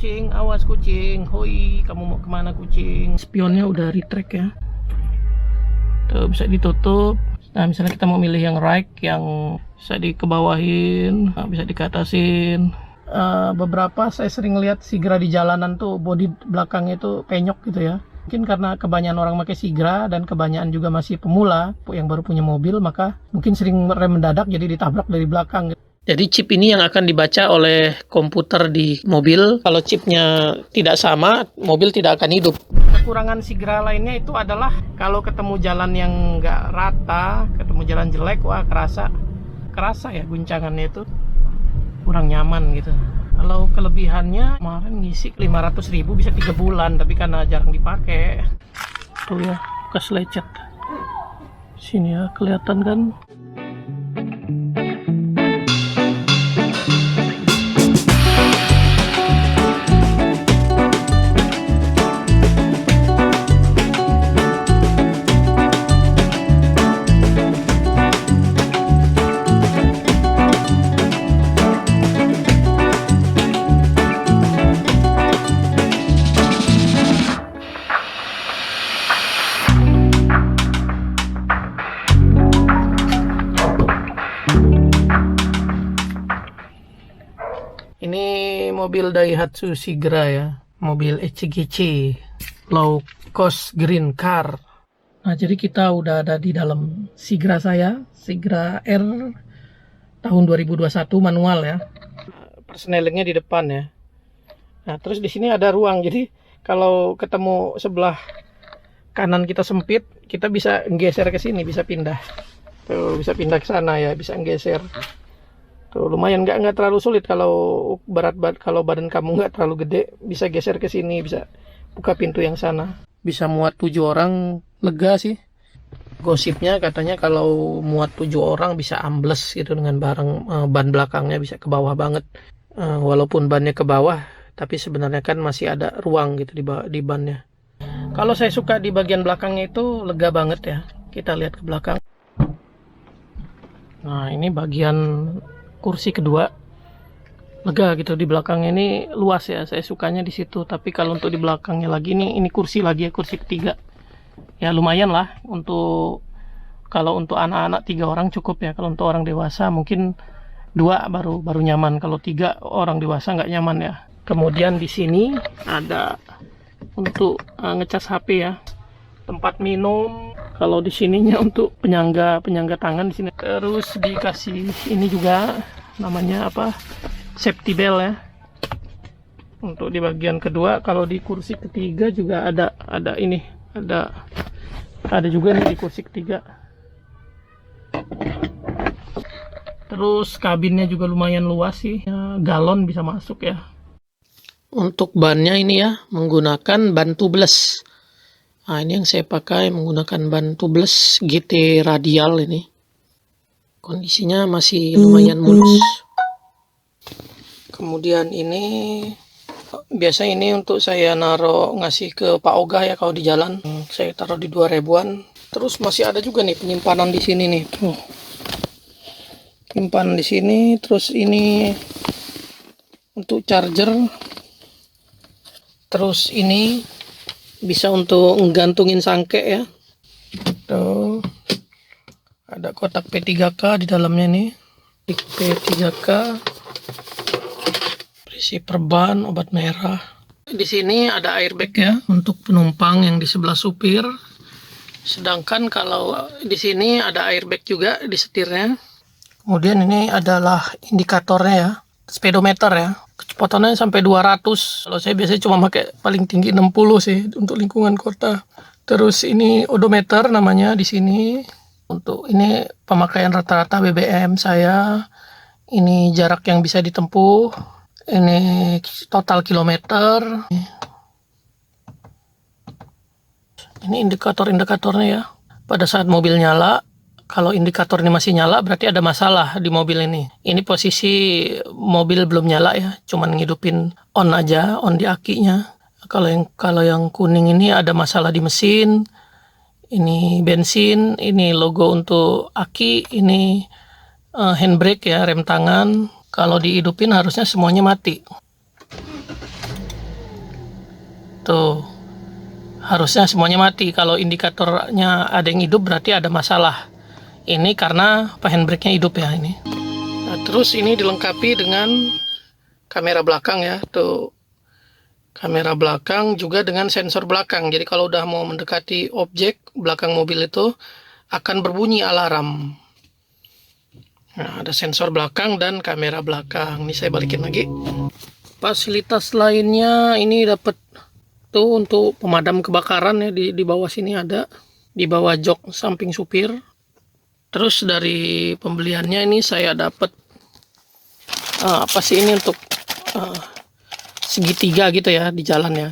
Kucing, awas kucing. Hoi, kamu mau kemana kucing? Spionnya udah retract ya. Tuh, bisa ditutup. Nah, misalnya kita mau milih yang right, yang bisa dikebawahin, bisa dikatasin. Beberapa saya sering lihat Sigra di jalanan tuh bodi belakangnya itu penyok gitu ya. Mungkin karena kebanyakan orang pakai Sigra dan kebanyakan juga masih pemula yang baru punya mobil, maka mungkin sering rem mendadak jadi ditabrak dari belakang. Jadi chip ini yang akan dibaca oleh komputer di mobil. Kalau chipnya tidak sama, mobil tidak akan hidup. Kekurangan Sigra lainnya itu adalah kalau ketemu jalan yang nggak rata, ketemu jalan jelek, wah kerasa ya guncangannya itu kurang nyaman gitu. Kalau kelebihannya kemarin ngisi 500.000 bisa 3 bulan, tapi karena jarang dipakai. Tuh ya, bekas lecet. Sini ya, kelihatan kan? Ini mobil Daihatsu Sigra ya, mobil HGC, low cost green car. Nah, jadi kita udah ada di dalam Sigra saya, Sigra R tahun 2021 manual ya. Persnelingnya di depan ya. Nah, terus di sini ada ruang, jadi kalau ketemu sebelah kanan kita sempit, kita bisa geser ke sini, bisa pindah. Tuh, bisa pindah ke sana ya, bisa geser. Tuh, lumayan nggak terlalu sulit kalau kalau badan kamu nggak terlalu gede, bisa geser ke sini, bisa buka pintu yang sana. Bisa muat 7 orang, lega sih. Gosipnya katanya kalau muat 7 orang bisa ambles gitu dengan ban belakangnya bisa ke bawah banget. Walaupun bannya ke bawah, tapi sebenarnya kan masih ada ruang gitu di bannya. Kalau saya suka di bagian belakangnya itu lega banget ya. Kita lihat ke belakang. Nah, ini bagian kursi kedua, lega gitu. Di belakang ini luas ya, saya sukanya di situ. Tapi kalau untuk di belakangnya lagi ini kursi lagi ya, kursi ketiga ya, lumayan lah. Kalau untuk anak-anak 3 orang cukup ya. Kalau untuk orang dewasa mungkin 2 baru nyaman. Kalau 3 orang dewasa nggak nyaman ya. Kemudian di sini ada untuk ngecas HP ya, tempat minum. Kalau di sininya untuk penyangga tangan di sini. Terus dikasih ini juga namanya apa? Safety belt ya. Untuk di bagian kedua, kalau di kursi ketiga juga ada ini, ada juga nih di kursi ketiga. Terus kabinnya juga lumayan luas sih. Galon bisa masuk ya. Untuk bannya ini ya, menggunakan ban tubeless. Nah, ini yang saya pakai menggunakan ban tubeless GT radial ini. Kondisinya masih lumayan mulus. Kemudian ini biasa ini untuk saya ngasih ke Pak Ogah ya kalau di jalan. Saya taruh di 2000-an. Terus masih ada juga nih penyimpanan di sini nih. Tuh. Penyimpanan di sini, terus ini untuk charger. Terus ini bisa untuk menggantungin sangke ya. Tuh. Ada kotak P3K di dalamnya nih. P3K. Berisi perban, obat merah. Di sini ada airbag ya untuk penumpang yang di sebelah supir. Sedangkan kalau di sini ada airbag juga di setirnya. Kemudian ini adalah indikatornya ya. Speedometer ya. Kecepatannya sampai 200. Kalau saya biasanya cuma pakai paling tinggi 60 sih untuk lingkungan kota. Terus ini odometer namanya di sini. Untuk ini pemakaian rata-rata BBM saya. Ini jarak yang bisa ditempuh. Ini total kilometer. Ini indikator-indikatornya ya. Pada saat mobil nyala, kalau indikator ini masih nyala berarti ada masalah di mobil ini. Ini posisi mobil belum nyala ya, cuman ngidupin on aja, on di akinya. Kalau yang kuning ini ada masalah di mesin. Ini bensin, ini logo untuk aki, ini handbrake ya, rem tangan. Kalau dihidupin harusnya semuanya mati. Tuh, harusnya semuanya mati. Kalau indikatornya ada yang hidup berarti ada masalah. Ini karena handbrake-nya hidup ya ini. Nah, terus ini dilengkapi dengan kamera belakang ya. Tuh, kamera belakang juga dengan sensor belakang. Jadi kalau udah mau mendekati objek belakang mobil itu akan berbunyi alarm. Nah, ada sensor belakang dan kamera belakang. Ini saya balikin lagi. Fasilitas lainnya ini dapat tuh untuk pemadam kebakaran ya, di bawah sini ada, di bawah jok samping supir. Terus dari pembeliannya ini saya dapat apa sih ini untuk segitiga gitu ya di jalan ya.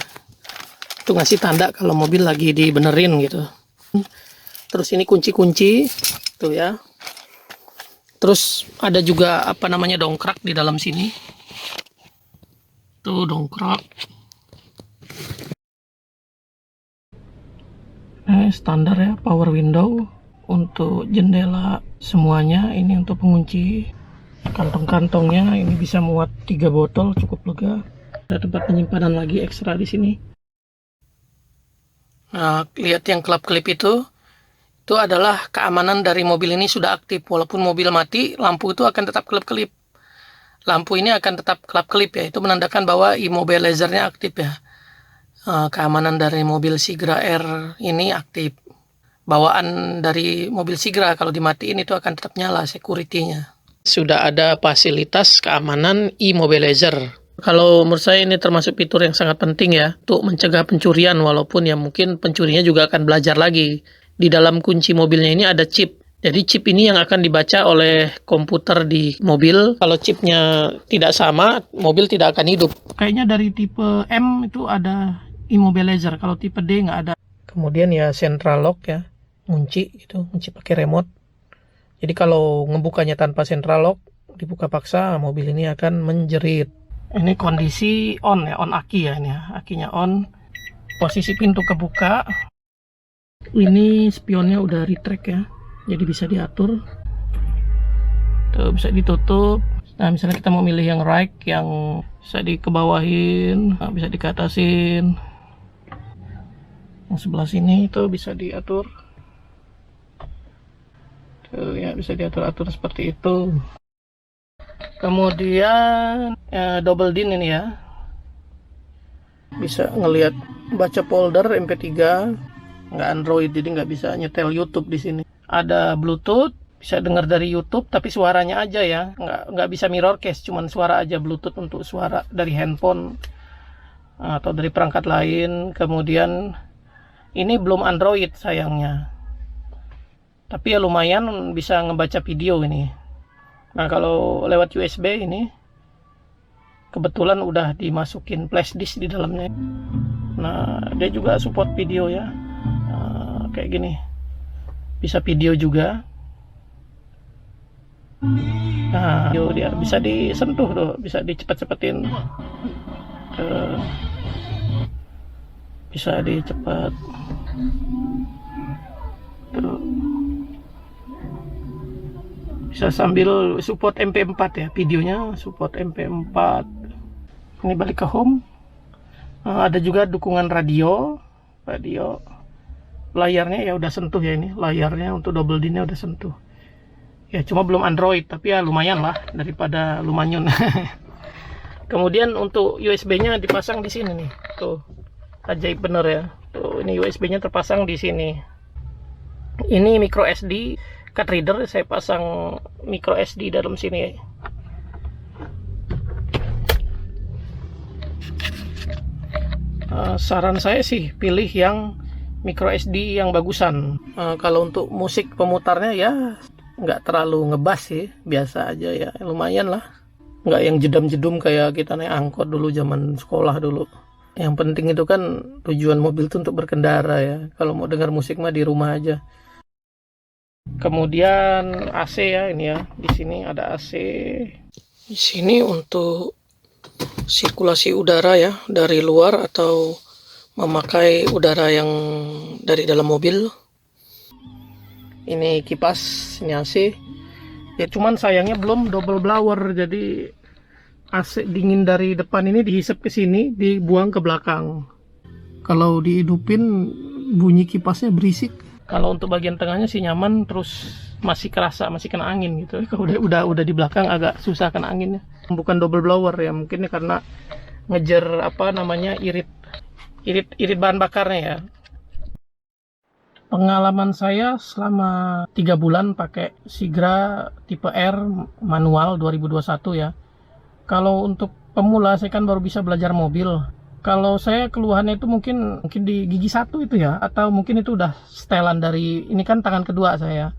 Itu ngasih tanda kalau mobil lagi dibenerin gitu. Terus ini kunci-kunci tuh ya. Terus ada juga apa namanya dongkrak di dalam sini. Tuh dongkrak. Standar ya, power window untuk jendela semuanya. Ini untuk pengunci. Kantong-kantongnya ini bisa muat 3 botol, cukup lega. Ada tempat penyimpanan lagi ekstra di sini. Nah, lihat yang kelap-kelip itu adalah keamanan dari mobil ini sudah aktif. Walaupun mobil mati, lampu itu akan tetap kelip-kelip. Lampu ini akan tetap kelap-kelip ya. Itu menandakan bahwa immobilizer-nya aktif ya. Keamanan dari mobil Sigra R ini aktif. Bawaan dari mobil Sigra kalau dimatiin itu akan tetap nyala security-nya. Sudah ada fasilitas keamanan immobilizer. Kalau menurut saya ini termasuk fitur yang sangat penting ya untuk mencegah pencurian, walaupun ya mungkin pencurinya juga akan belajar lagi. Di dalam kunci mobilnya ini ada chip. Jadi chip ini yang akan dibaca oleh komputer di mobil. Kalau chipnya tidak sama, mobil tidak akan hidup. Kayaknya dari tipe M itu ada immobilizer, kalau tipe D nggak ada. Kemudian ya central lock ya, kunci gitu, kunci pakai remote. Jadi kalau ngebukanya tanpa central lock, dibuka paksa, mobil ini akan menjerit. Ini kondisi on ya, on aki ya ini ya, akinya on. Posisi pintu kebuka. Ini spionnya udah retract ya, jadi bisa diatur. Tuh bisa ditutup. Nah misalnya kita mau milih yang right, yang bisa dikebawahin, nah, bisa dikatasin. Yang sebelah sini itu bisa diatur. Tuh ya, bisa diatur-atur seperti itu. Kemudian double din ini ya, bisa ngelihat baca folder MP3, nggak Android, jadi nggak bisa nyetel YouTube di sini. Ada Bluetooth, bisa dengar dari YouTube tapi suaranya aja ya, nggak bisa mirrorcast, cuman suara aja. Bluetooth untuk suara dari handphone atau dari perangkat lain. Kemudian ini belum Android sayangnya, tapi ya lumayan bisa ngebaca video ini. Nah kalau lewat USB ini kebetulan udah dimasukin flash disk di dalamnya. Nah dia juga support video ya, kayak gini, bisa video juga. Nah dia bisa disentuh tuh, bisa dicepet-cepetin, bisa dicepat tuh. Bisa sambil support MP4 ya, videonya support MP4. Ini balik ke home. Ada juga dukungan radio. Layarnya ya udah sentuh ya, ini layarnya untuk double din-nya udah sentuh. Ya cuma belum Android, tapi ya lumayan lah daripada Lumanyun. Kemudian untuk USB-nya dipasang di sini nih. Tuh. Ajaib bener ya. Tuh, ini USB-nya terpasang di sini. Ini micro SD card reader, saya pasang micro SD dalam sini. Saran saya sih pilih yang micro SD yang bagusan. Kalau untuk musik pemutarnya ya nggak terlalu ngebas sih, biasa aja ya, lumayan lah. Nggak yang jedam-jedum kayak kita naik angkot dulu zaman sekolah dulu. Yang penting itu kan tujuan mobil itu untuk berkendara ya. Kalau mau dengar musik mah di rumah aja. Kemudian AC ya, ini ya, di sini ada AC. Di sini untuk sirkulasi udara ya, dari luar atau memakai udara yang dari dalam mobil. Ini kipas, ini AC. Ya cuman sayangnya belum double blower, jadi AC dingin dari depan ini dihisap ke sini, dibuang ke belakang. Kalau dihidupin bunyi kipasnya berisik. Kalau untuk bagian tengahnya sih nyaman, terus masih kerasa, masih kena angin gitu. Kalau udah di belakang agak susah kena anginnya. Bukan double blower ya, mungkin ini karena ngejar apa namanya irit bahan bakarnya ya. Pengalaman saya selama 3 bulan pakai Sigra tipe R manual 2021 ya. Kalau untuk pemula saya kan baru bisa belajar mobil. Kalau saya keluhannya itu mungkin di gigi 1 itu ya, atau mungkin itu udah setelan dari, ini kan tangan kedua saya,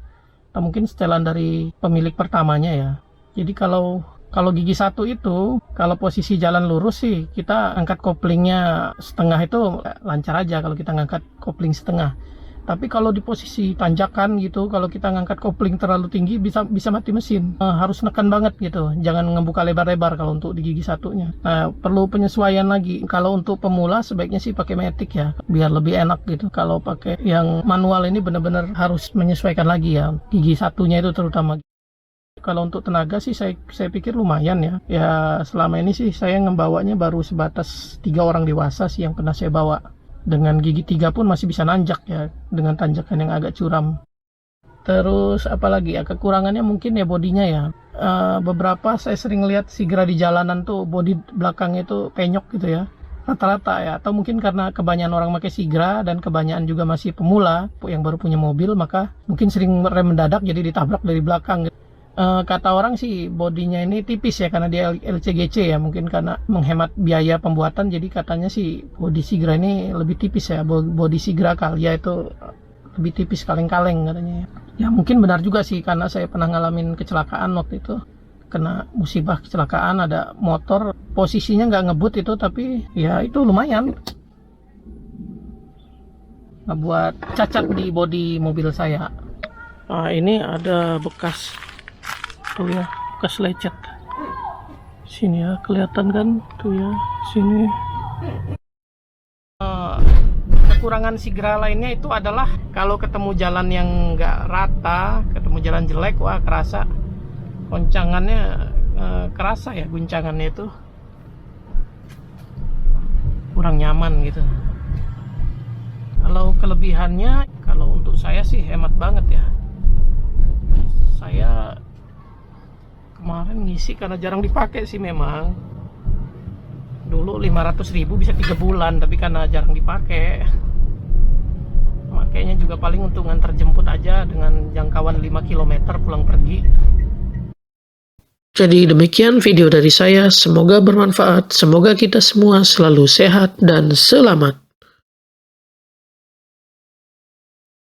atau mungkin setelan dari pemilik pertamanya ya. Jadi kalau gigi 1 itu, kalau posisi jalan lurus sih kita angkat koplingnya setengah itu lancar aja kalau kita ngangkat kopling setengah. Tapi kalau di posisi tanjakan gitu, kalau kita ngangkat kopling terlalu tinggi bisa mati mesin. Harus nekan banget gitu, jangan ngebuka lebar-lebar kalau untuk di gigi 1-nya. Nah, perlu penyesuaian lagi. Kalau untuk pemula sebaiknya sih pakai matic ya, biar lebih enak gitu. Kalau pakai yang manual ini benar-benar harus menyesuaikan lagi ya, gigi 1-nya itu terutama. Kalau untuk tenaga sih saya pikir lumayan ya. Ya selama ini sih saya ngebawanya baru sebatas 3 orang dewasa sih yang pernah saya bawa. Dengan gigi 3 pun masih bisa nanjak ya, dengan tanjakan yang agak curam. Terus apalagi ya, kekurangannya mungkin ya bodinya ya. Beberapa saya sering lihat Sigra di jalanan tuh bodi belakangnya tuh penyok gitu ya, rata-rata ya. Atau mungkin karena kebanyakan orang pakai Sigra dan kebanyakan juga masih pemula yang baru punya mobil, maka mungkin sering rem mendadak jadi ditabrak dari belakang. Kata orang sih bodinya ini tipis ya karena dia LCGC ya, mungkin karena menghemat biaya pembuatan, jadi katanya sih bodi Sigra ini lebih tipis ya, bodi Sigra Calya itu lebih tipis, kaleng-kaleng katanya ya. Ya mungkin benar juga sih, karena saya pernah ngalamin kecelakaan waktu itu, kena musibah kecelakaan, ada motor posisinya nggak ngebut itu, tapi ya itu lumayan buat cacat di bodi mobil saya. Ini ada bekas tuh ya, bekas lecet sini ya, kelihatan kan tuh ya, sini. Kekurangan Sigra lainnya itu adalah kalau ketemu jalan yang nggak rata, ketemu jalan jelek, wah kerasa goncangannya, kerasa ya guncangannya itu kurang nyaman gitu. Kalau kelebihannya, kalau untuk saya sih hemat banget ya. Saya kemarin ngisi karena jarang dipakai sih memang. Dulu 500.000 bisa 3 bulan, tapi karena jarang dipakai, makanya juga paling untuk ngantar jemput aja dengan jangkauan 5 km pulang pergi. Jadi demikian video dari saya, semoga bermanfaat, semoga kita semua selalu sehat dan selamat.